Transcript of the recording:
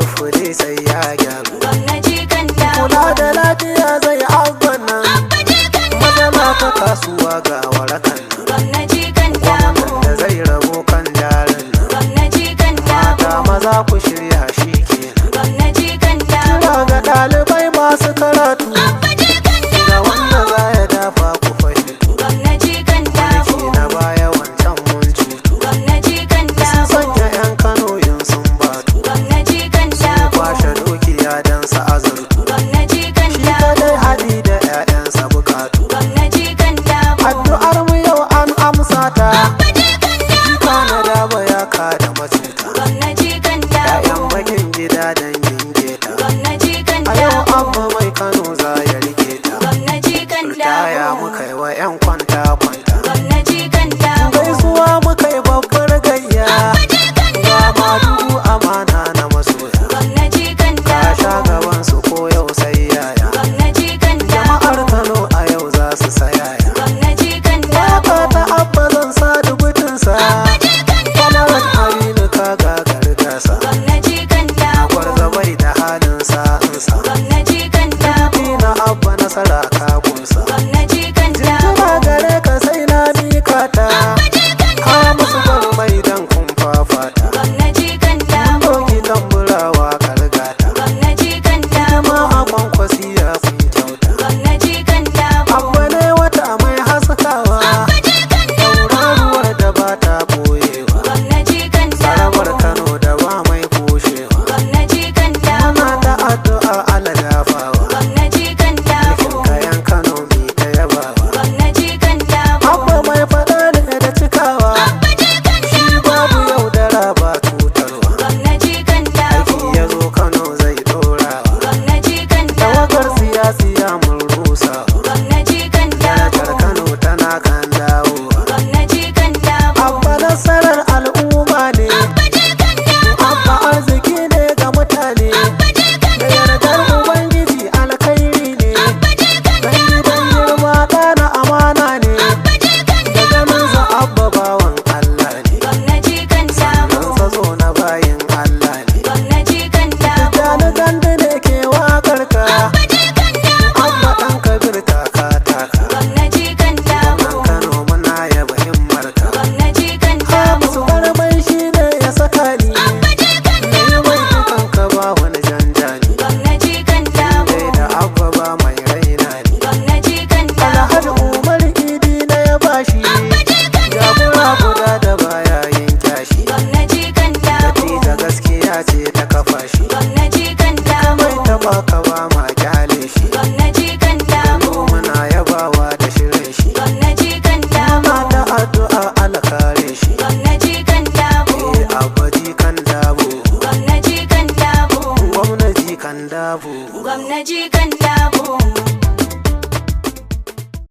sufuri sai ya gyaru. Gwamnati kan dawo. Kula da lafiya zai abban nan. Matsala ta kasuwa ga warakan nan. Gwamnati kan dawo. Gwamnan da zai rabo kan jarin nan. Gwamnati kan dawo. Mata maza ku shirya shi kenan. Gwamnati kan dawo. Kira ga ɗalibai masu karatu. Ga wanda za ya dafa ku fahimtu. Gwamnati kan dawo. Mulki na baya wancan mun cutu. Gwamnati kan Sun dawo. sanya 'yan Kano yin sun batu. Gwamnati kan dawo. Kwashe dukiya don sa azurtu. Gwamnati kan Shi dawo. kadai haɗi da 'ya'yansa bukatu. Gwamnati kan dawo. Addu'ar mu yau an amsa ta. Jika na daba ya kada matuta. Gwamnati kan dawo. 'Ya'yan bakin gida dangin geta. Gwamnati kan A yau dawo. abba mai Kano za ya rike ta. Gwamnati kan Ritaya dawo. muka yi wa 'yan kwanta kwanta. Gwamnati kan dawo. Gaisuwa muka yi babbar gayya. Ga madugu amana na masoya. Gwamnati kan Ka dawo. sha gaban su ko yau sai yaya. Gwamnati kan dawo. Jama'ar Kano a yau za su sayaya. Gwamnati kan dawo. Waka ta abba zan sa dubutinsa. Kwamarar Aminu ka gagari gasa. Gwamnati kan dawo. Gwarza bai da halin sa'insa. Gwamnati kan dawo. Ina abba nasara kagunsa. Gwamnati kan dawo. Tuna gare ka sai na mika ta. Ha musu bar mai dan kun fafata. Gwamnati kan dawo. Doki tamburawa kargata. Gwamnati kan dawo. Jama'a kwankwasiya kun kyauta. Gwamnati kan dawo. Abba ne wata mai haskawa. Tauraruwar da ba ta boyewa. Gwamnati kan dawo. Sarawar Kano da ba mai kushewa. Gwamnati kan dawo. Ana da addu'a ala dafawa. Gwamnati kan dawo. Kayan Kano mi ta yabawa. Gwamnati kan dawo. Abba mai faɗa ne da cikawa. Shi babu yaudara ba tutarwa. Gwamnati kan dawo. Aiki ya zo Kano zai ɗorawa. Gwamnati kan dawo. Tawagar siyasiya mun rusawa. Gwamnati kan dawo. Darajar Kano tana kan dawowa. Gwamnati kan dawo. Abba nasarar al'umma ne. Abba arziki ne ga mutane. Da yardar Ubangiji alkhairi ne. Dan gidan girma ɗana amana ne. Da ganin sa Abba bawan Allah ne. Gwamnati kan dawo. Dan sazo na bayin Allah ne. Gwamnati kan dawo. Tijjani Gandu ne ke waƙar ka. Abba ɗan Kabir taka taka. Gwamnati kan dawo. Gwamnan Kano muna yaba himmar ka. Gwamnati kan dawo. Hamisu Barmai shi ne ya saka ni. Na yi mai dukan ka ba wani janjani. Gwamnati kan dawo. Dai da Abba ba mai raina ni. Gwamnati kan dawo. Alhaji Umar Idi na ya bashi. Jagora guda da baya yin kyashi. Gwamnati kan dawo. Natija gaskiya ce ta kafa shi. Gwamnati kan dawo. Mai taba ka ba ma kyale shi. Gwamnati kan dawo. Kano muna yabawa da shirin shi. Gwamnati kan dawo. Muna da addu'a ala kare shi. Gwamnati kan dawo. Abaji kan dabo. Gwamnati kan dawo. Gwamnati kan dabo. Gwamnati kan dawo.